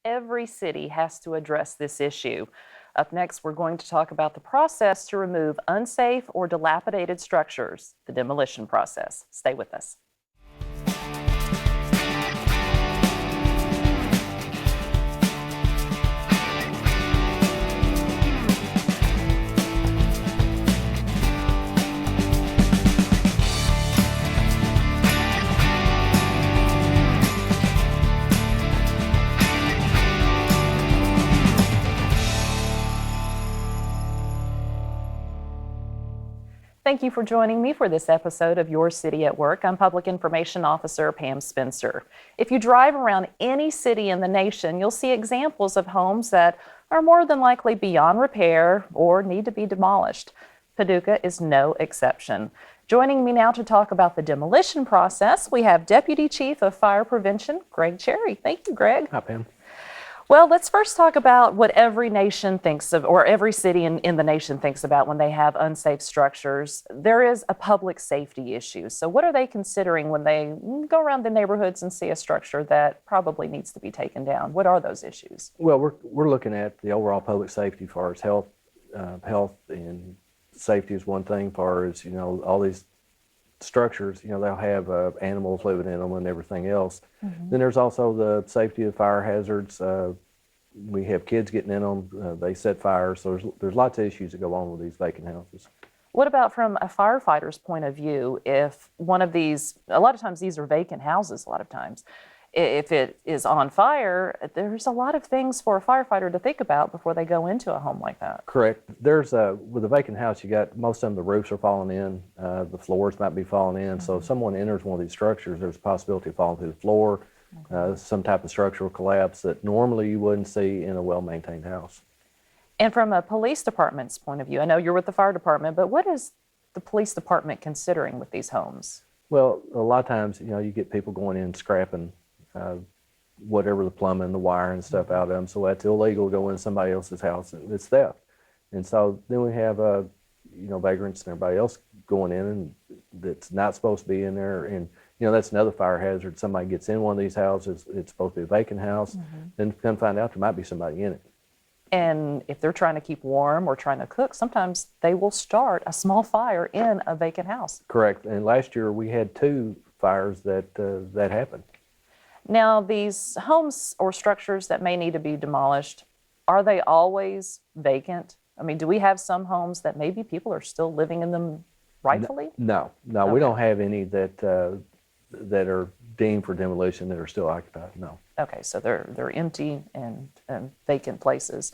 every city has to address this issue. Up next, we're going to talk about the process to remove unsafe or dilapidated structures, the demolition process. Stay with us. Thank you for joining me for this episode of Your City at Work. I'm Public Information Officer Pam Spencer. If you drive around any city in the nation, you'll see examples of homes that are more than likely beyond repair or need to be demolished. Paducah is no exception. Joining me now to talk about the demolition process, we have Deputy Chief of Fire Prevention, Greg Cherry. Thank you, Greg. Hi, Pam. Well, let's first talk about what every nation thinks of, or every city in the nation thinks about when they have unsafe structures. There is a public safety issue. So what are they considering when they go around the neighborhoods and see a structure that probably needs to be taken down? What are those issues? Well, we're looking at the overall public safety as far as health and safety is one thing. As far as, all these structures, they'll have animals living in them and everything else. Mm-hmm. Then there's also the safety of fire hazards. We have kids getting in them. They set fires. So there's lots of issues that go on with these vacant houses. What about from a firefighter's point of view? If one of these, a lot of times these are vacant houses, a lot of times. If it is on fire, there's a lot of things for a firefighter to think about before they go into a home like that. Correct. With a vacant house, you got most of them, the roofs are falling in, the floors might be falling in. Mm-hmm. So if someone enters one of these structures, there's a possibility of falling through the floor, some type of structural collapse that normally you wouldn't see in a well-maintained house. And from a police department's point of view, I know you're with the fire department, but what is the police department considering with these homes? Well, a lot of times, you get people going in scrapping whatever the plumbing, the wire and stuff out of them. So that's illegal to go in somebody else's house. It's theft. And so then we have, vagrants and everybody else going in and that's not supposed to be in there. And, that's another fire hazard. Somebody gets in one of these houses, it's supposed to be a vacant house. Mm-hmm. Then come find out there might be somebody in it. And if they're trying to keep warm or trying to cook, sometimes they will start a small fire in a vacant house. Correct. And last year we had 2 fires that happened. Now, these homes or structures that may need to be demolished, are they always vacant? I mean, do we have some homes that maybe people are still living in them rightfully? No, okay. We don't have any that are deemed for demolition that are still occupied, no. Okay, so they're empty and vacant places.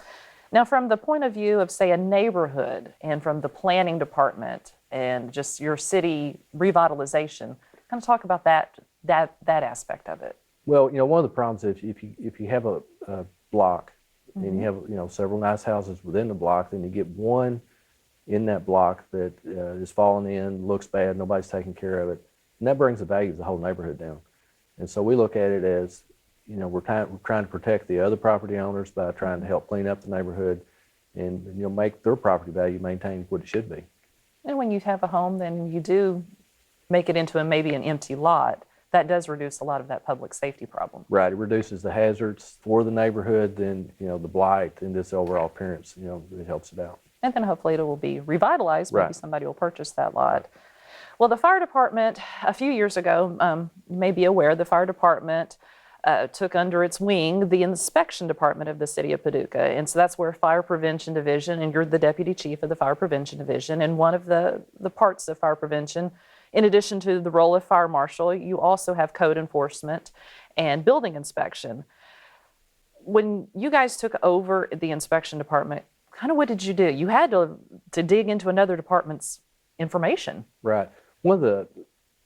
Now, from the point of view of, say, a neighborhood and from the planning department and just your city revitalization, kind of talk about that aspect of it. Well, one of the problems is if you have a block, mm-hmm. and you have several nice houses within the block, then you get one in that block that is falling in, looks bad, nobody's taking care of it, and that brings the value of the whole neighborhood down. And so we look at it as, we're trying to protect the other property owners by trying to help clean up the neighborhood and make their property value maintain what it should be. And when you have a home, then you do make it into maybe an empty lot. That does reduce a lot of that public safety problem. Right. It reduces the hazards for the neighborhood, then, the blight and this overall appearance, it helps it out. And then hopefully it will be revitalized. Maybe right. Somebody will purchase that lot. Well, the fire department, a few years ago, you may be aware, the fire department took under its wing the inspection department of the City of Paducah. And so that's where Fire Prevention Division, and you're the Deputy Chief of the Fire Prevention Division, and one of the parts of fire prevention, in addition to the role of fire marshal, you also have code enforcement and building inspection. When you guys took over the inspection department, kind of what did you do? You had to dig into another department's information. Right.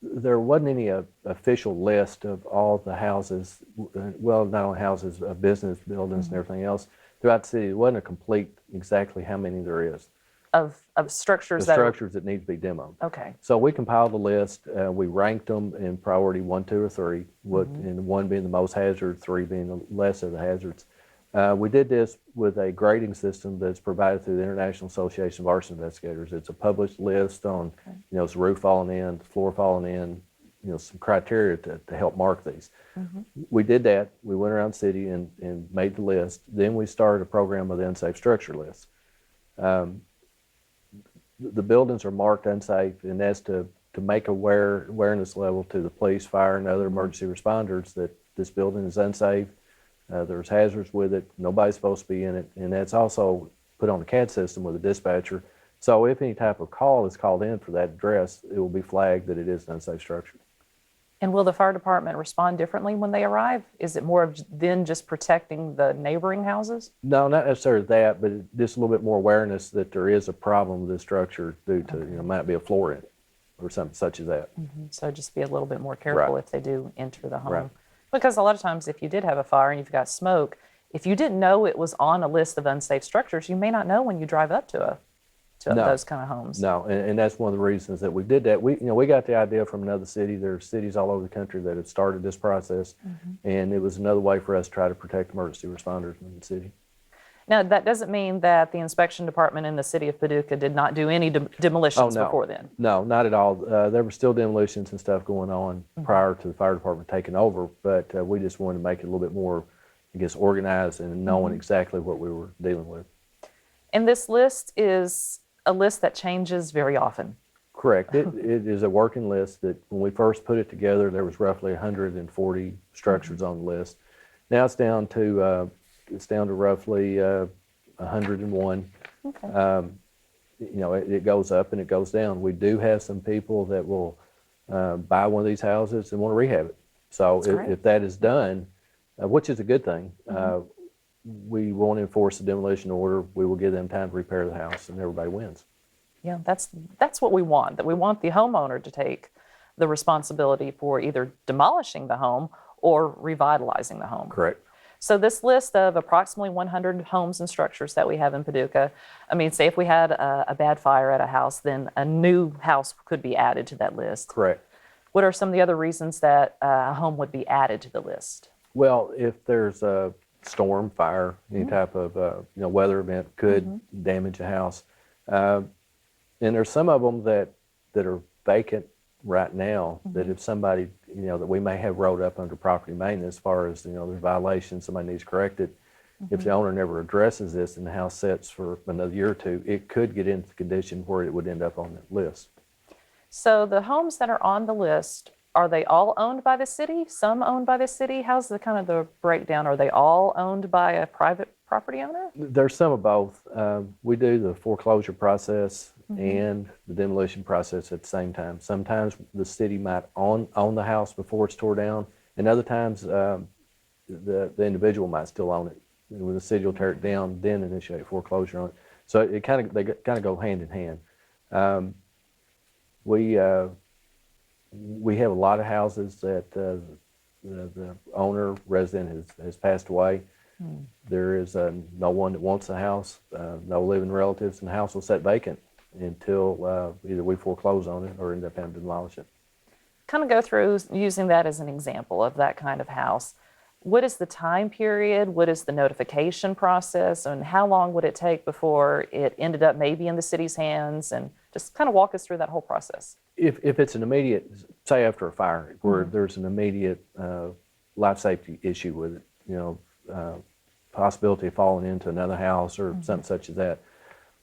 There wasn't any official list of all the houses, well, not only houses, business buildings, mm-hmm. and everything else throughout the city. It wasn't a complete exactly how many there is. Of structures that need to be demoed. Okay. So we compiled a list. We ranked them in priority 1, 2, or 3. Mm-hmm. And 1 being the most hazard, 3 being the less of the hazards. We did this with a grading system that's provided through the International Association of Arson Investigators. It's a published list on, it's the roof falling in, the floor falling in, some criteria to help mark these. We did that. We went around the city and made the list. Then we started a program of the unsafe structure list. The buildings are marked unsafe, and that's to make awareness level to the police, fire, and other emergency responders that this building is unsafe. There's hazards with it. Nobody's supposed to be in it, and that's also put on the CAD system with a dispatcher. So if any type of call is called in for that address, it will be flagged that it is an unsafe structure. And will the fire department respond differently when they arrive? Is it more of than just protecting the neighboring houses? No, not necessarily that, but just a little bit more awareness that there is a problem with this structure due to, might be a floor in it or something such as that. So just be a little bit more careful Right. if they do enter the home. Right. Because a lot of times if you did have a fire and you've got smoke, if you didn't know it was on a list of unsafe structures, you may not know when you drive up to No. those kind of homes. No, and that's one of the reasons that we did that. We got the idea from another city. There are cities all over the country that have started this process, and it was another way for us to try to protect emergency responders in the city. Now, that doesn't mean that the inspection department in the city of Paducah did not do any demolitions no. before then. No, not at all. There were still demolitions and stuff going on prior to the fire department taking over, but we just wanted to make it a little bit more, I guess, organized and knowing exactly what we were dealing with. And this list is a list that changes very often. Correct. It is a working list that when we first put it together, there was roughly 140 structures on the list. Now it's down to roughly 101. Okay. It goes up and it goes down. We do have some people that will buy one of these houses and want to rehab it. So if that is done, which is a good thing, we won't enforce the demolition order. We will give them time to repair the house, and everybody wins. Yeah, that's what we want, that we want the homeowner to take the responsibility for either demolishing the home or revitalizing the home. Correct. So this list of approximately 100 homes and structures that we have in Paducah, I mean, say if we had a bad fire at a house, then a new house could be added to that list. Correct. What are some of the other reasons that a home would be added to the list? Well, if there's a storm, fire, any type of weather event could damage a house. And there's some of them that are vacant right now that if somebody, that we may have wrote up under property maintenance as far as, there's violations, somebody needs corrected. If the owner never addresses this and the house sits for another year or two, it could get into the condition where it would end up on that list. So the homes that are on the list, are they all owned by the city? Some owned by the city? How's the kind of the breakdown? Are they all owned by a private property owner? There's some of both. We do the foreclosure process and the demolition process at the same time. Sometimes the city might own the house before it's tore down, and other times the individual might still own it. And when the city will tear it down, then initiate foreclosure on it. So they kind of go hand in hand. We have a lot of houses that the owner resident has passed away. There is no one that wants the house, no living relatives, and the house will sit vacant until either we foreclose on it or end up having to demolish it. Kind of go through using that as an example of that kind of house. What is the time period? What is the notification process? And how long would it take before it ended up maybe in the city's hands? And just kind of walk us through that whole process. If it's an immediate, say after a fire, where there's an immediate life safety issue with it, possibility of falling into another house or something such as that,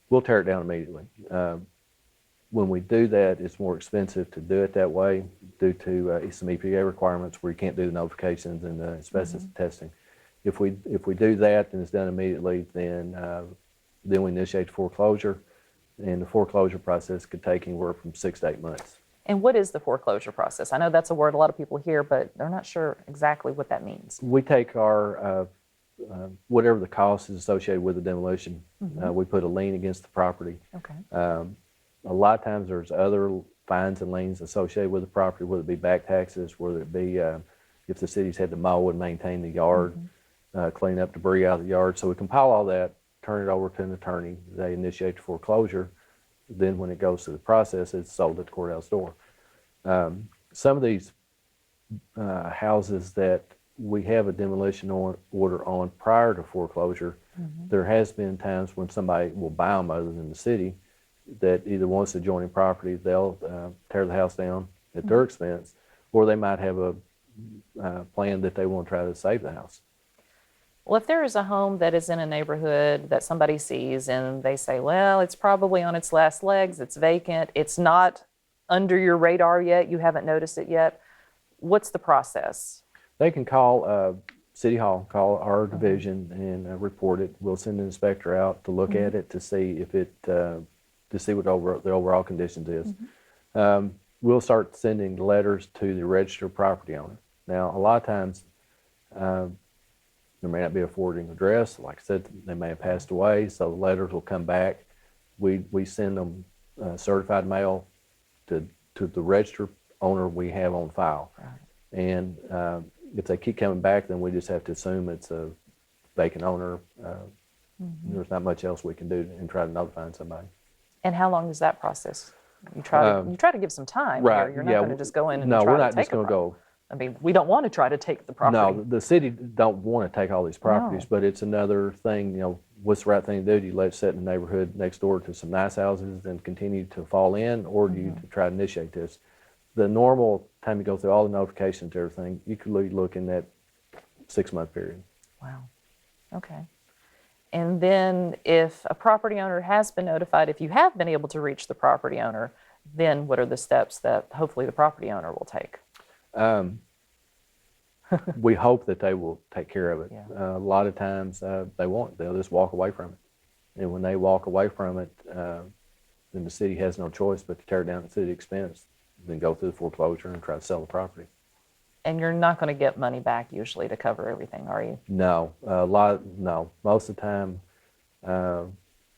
we'll tear it down immediately. When we do that, it's more expensive to do it that way due to some EPA requirements where you can't do the notifications and the asbestos testing. If we do that and it's done immediately, then we initiate the foreclosure, and the foreclosure process could take anywhere from 6 to 8 months. And what is the foreclosure process? I know that's a word a lot of people hear, but they're not sure exactly what that means. We take our whatever the cost is associated with the demolition, we put a lien against the property. Okay. A lot of times there's other fines and liens associated with the property, whether it be back taxes, whether it be if the city's had to mow and maintain the yard, clean up debris out of the yard. So we compile all that, turn it over to an attorney. They initiate the foreclosure. Then when it goes through the process, it's sold at the courthouse door. Some of these houses that we have a demolition order on prior to foreclosure, there has been times when somebody will buy them other than the city that either wants adjoining property, they'll tear the house down at their expense, or they might have a plan that they want to try to save the house. Well, if there is a home that is in a neighborhood that somebody sees and they say, well, it's probably on its last legs, it's vacant, it's not under your radar yet, you haven't noticed it yet, what's the process? They can call City Hall, call our division and report it. We'll send an inspector out to look at it to see if it, to see what the overall conditions is. We'll start sending letters to the registered property owner. Now, a lot of times, there may not be a forwarding address. Like I said, they may have passed away, so the letters will come back. We send them certified mail to the registered owner we have on file. Right. And if they keep coming back, then we just have to assume it's a vacant owner. There's not much else we can do and try to notify somebody. And how long is that process? You try to give some time. Right. Here. You're not going to just go in and no, try we're not to take just going to go. I mean, we don't want to try to take the property. No, the city don't want to take all these properties, but it's another thing, what's the right thing to do? Do you let it sit in the neighborhood next door to some nice houses and continue to fall in, or do you try to initiate this? The normal time you go through all the notifications, everything, you could be looking at 6-month period. Wow. Okay. And then if a property owner has been notified, if you have been able to reach the property owner, then what are the steps that hopefully the property owner will take? We hope that they will take care of it. Yeah. A lot of times they won't. They'll just walk away from it. And when they walk away from it, then the city has no choice but to tear it down at city expense, then go through the foreclosure and try to sell the property. And you're not going to get money back usually to cover everything, are you? No, no. Most of the time,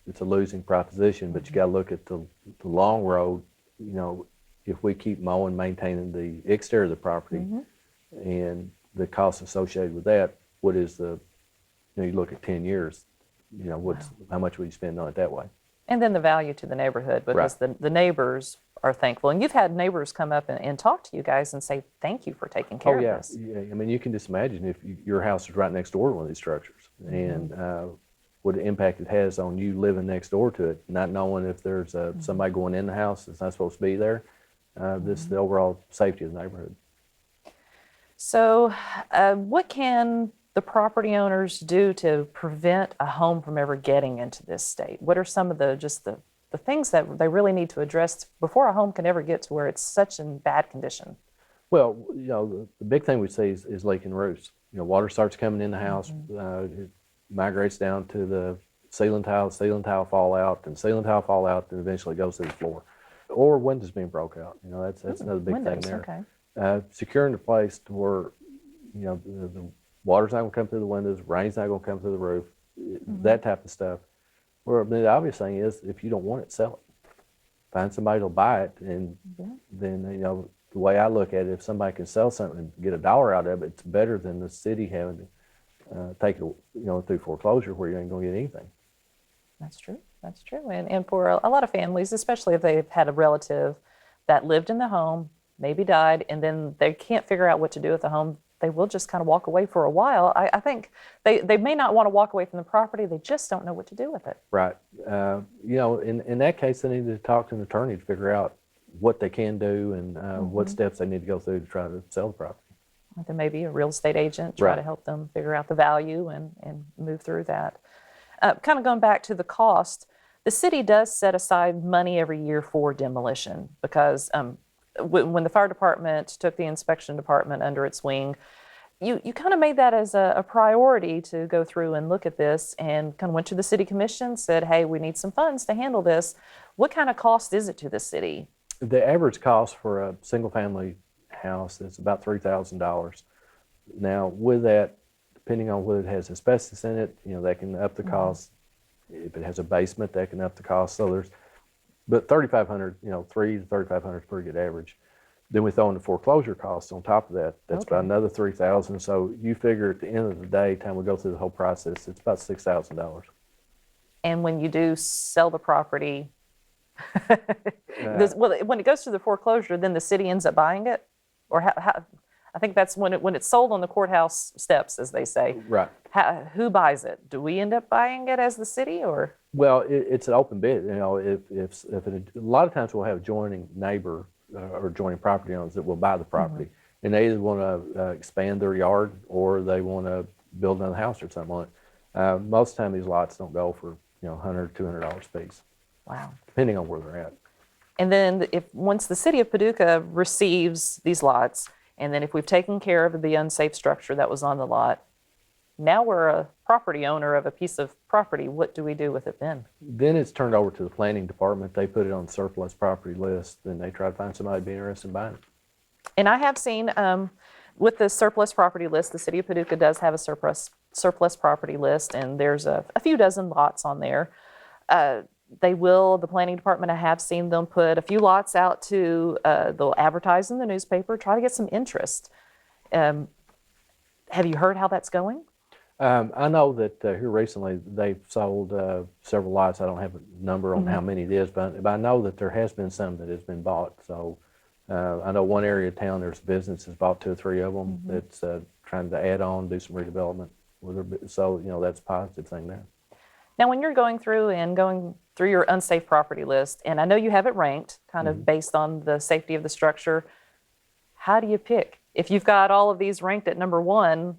it's a losing proposition. But you got to look at the long road. If we keep mowing, maintaining the exterior of the property, and the costs associated with that, what is the? You look at 10 years. How much would you spend on it that way? And then the value to the neighborhood, because the neighbors are thankful. And you've had neighbors come up and talk to you guys and say, thank you for taking care of this. Yeah. I mean, you can just imagine if your house is right next door to one of these structures, and what impact it has on you living next door to it, not knowing if there's somebody going in the house that's not supposed to be there. The overall safety of the neighborhood. So what can the property owners do to prevent a home from ever getting into this state? What are some of the things that they really need to address before a home can ever get to where it's such in bad condition? Well, the big thing we see is leaking roofs. Water starts coming in the house, it migrates down to the ceiling tile fall out, and ceiling tile fall out, and eventually goes to the floor. Or windows being broke out. That's another big thing there. Okay. Securing the place to where, the water's not going to come through the windows, rain's not going to come through the roof, that type of stuff. Well, the obvious thing is, if you don't want it, sell it. Find somebody who'll buy it, and then, the way I look at it, if somebody can sell something and get $1 out of it, it's better than the city having to take it, through foreclosure where you ain't going to get anything. That's true. That's true. And for a lot of families, especially if they've had a relative that lived in the home, maybe died, and then they can't figure out what to do with the home, they will just kind of walk away for a while. I think they may not want to walk away from the property, they just don't know what to do with it. Right. In that case, they need to talk to an attorney to figure out what they can do and what steps they need to go through to try to sell the property. Then maybe a real estate agent, try to help them figure out the value and move through that. Kind of going back to the cost, the city does set aside money every year for demolition because when the fire department took the inspection department under its wing, you kind of made that as a priority to go through and look at this, and kind of went to the city commission, said, hey, we need some funds to handle this. What kind of cost is it to the city? The average cost for a single family house is about $3,000. Now with that, depending on whether it has asbestos in it, that can up the cost. If it has a basement, that can up the cost. So but $3,500, $3,000 to $3,500 is pretty good average. Then we throw in the foreclosure costs on top of that. That's about another $3,000. So you figure at the end of the day, time we go through the whole process, it's about $6,000. And when you do sell the property, when it goes through the foreclosure, then the city ends up buying it, or how I think that's when it's sold on the courthouse steps, as they say. Right. Who buys it? Do we end up buying it as the city, or? Well, it's an open bid. A lot of times we'll have adjoining neighbor or adjoining property owners that will buy the property. and they either want to expand their yard or they want to build another house or something on it. Most of the time, these lots don't go for $100, $200 a piece. Wow. Depending on where they're at. And then once the city of Paducah receives these lots, and then if we've taken care of the unsafe structure that was on the lot, now we're a property owner of a piece of property. What do we do with it then? Then it's turned over to the planning department. They put it on the surplus property list, then they try to find somebody to be interested in buying it. And I have seen with the surplus property list, the city of Paducah does have a surplus property list, and there's a few dozen lots on there. The planning department, I have seen them put a few lots out to, they'll advertise in the newspaper, try to get some interest. Have you heard how that's going? I know that here recently they've sold several lots. I don't have a number on how many it is, but I know that there has been some that has been bought. So I know one area of town, there's a business that's bought 2 or 3 of them that's trying to add on, do some redevelopment with their, so that's a positive thing there. Now, when you're going through your unsafe property list, and I know you have it ranked kind of based on the safety of the structure, how do you pick? If you've got all of these ranked at number 1,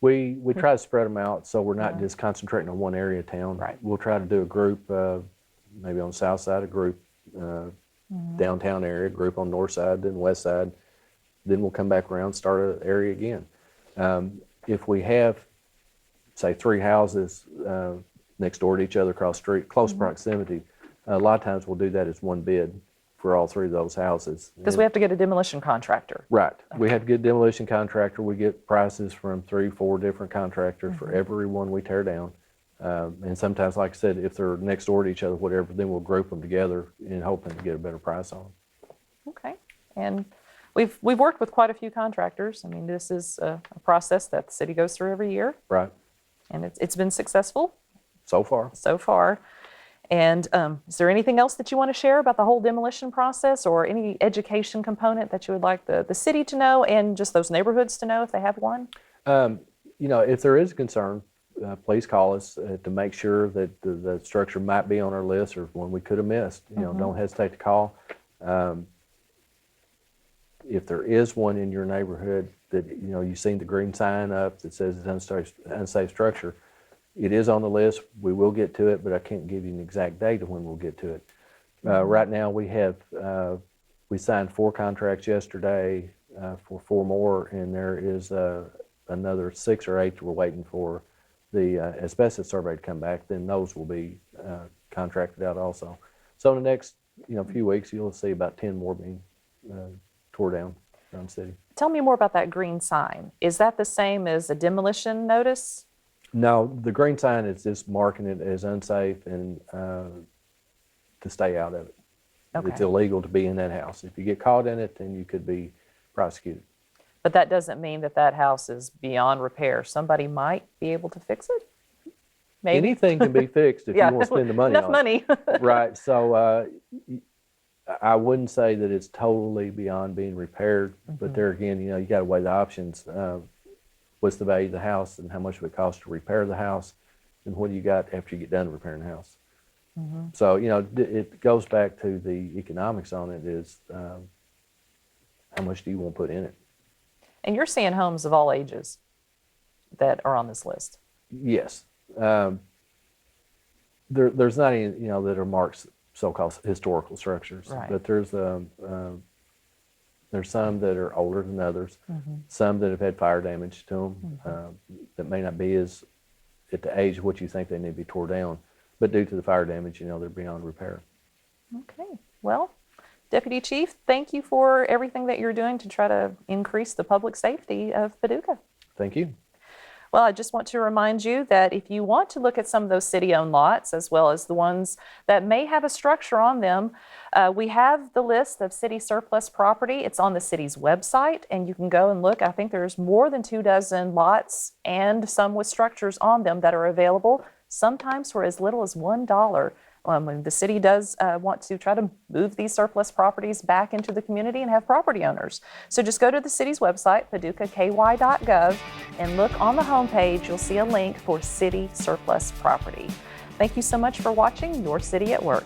we try to spread them out so we're not just concentrating on one area of town. Right. We'll try to do a group, maybe on the south side, a group downtown area, a group on north side, then west side. Then we'll come back around, start an area again. If we have, say, 3 houses next door to each other across the street, close proximity, a lot of times we'll do that as one bid for all 3 of those houses. Because we have to get a demolition contractor. Right. Okay. We have to get a demolition contractor. We get prices from 3, 4 different contractors for every one we tear down. And sometimes, like I said, if they're next door to each other, whatever, then we'll group them together in hoping to get a better price on them. Okay. And we've worked with quite a few contractors. I mean, this is a process that the city goes through every year. Right. And it's been successful. So far. And is there anything else that you want to share about the whole demolition process, or any education component that you would like the city to know and just those neighborhoods to know if they have one? If there is a concern, please call us to make sure that the structure might be on our list or one we could have missed. Don't hesitate to call. If there is one in your neighborhood that you've seen the green sign up that says it's unsafe structure, it is on the list. We will get to it, but I can't give you an exact date of when we'll get to it. Right now we signed 4 contracts yesterday for 4 more, and there is another 6 or 8 that we're waiting for the asbestos survey to come back. Then those will be contracted out also. So in the next few weeks, you'll see about 10 more being tore down around the city. Tell me more about that green sign. Is that the same as a demolition notice? No, the green sign is just marking it as unsafe and to stay out of it. Okay. It's illegal to be in that house. If you get caught in it, then you could be prosecuted. But that doesn't mean that house is beyond repair. Somebody might be able to fix it? Maybe. Anything can be fixed if you want to spend the money enough on money. it. Right. So I wouldn't say that it's totally beyond being repaired, but there again, you got to weigh the options. What's the value of the house and how much would it cost to repair the house, and what do you got after you get done repairing the house? So, it goes back to the economics on it is how much do you want to put in it? And you're seeing homes of all ages that are on this list. Yes. There's not any, that are marked so-called historical structures, Right. but there's some that are older than others, some that have had fire damage to them that may not be as at the age of what you think they need to be tore down, but due to the fire damage, they're beyond repair. Okay. Well, Deputy Chief, thank you for everything that you're doing to try to increase the public safety of Paducah. Thank you. Well, I just want to remind you that if you want to look at some of those city-owned lots, as well as the ones that may have a structure on them, we have the list of city surplus property. It's on the city's website, and you can go and look. I think there's more than 24 lots and some with structures on them that are available, sometimes for as little as $1. The city does want to try to move these surplus properties back into the community and have property owners. So just go to the city's website, paducahky.gov, and look on the homepage. You'll see a link for city surplus property. Thank you so much for watching Your City at Work.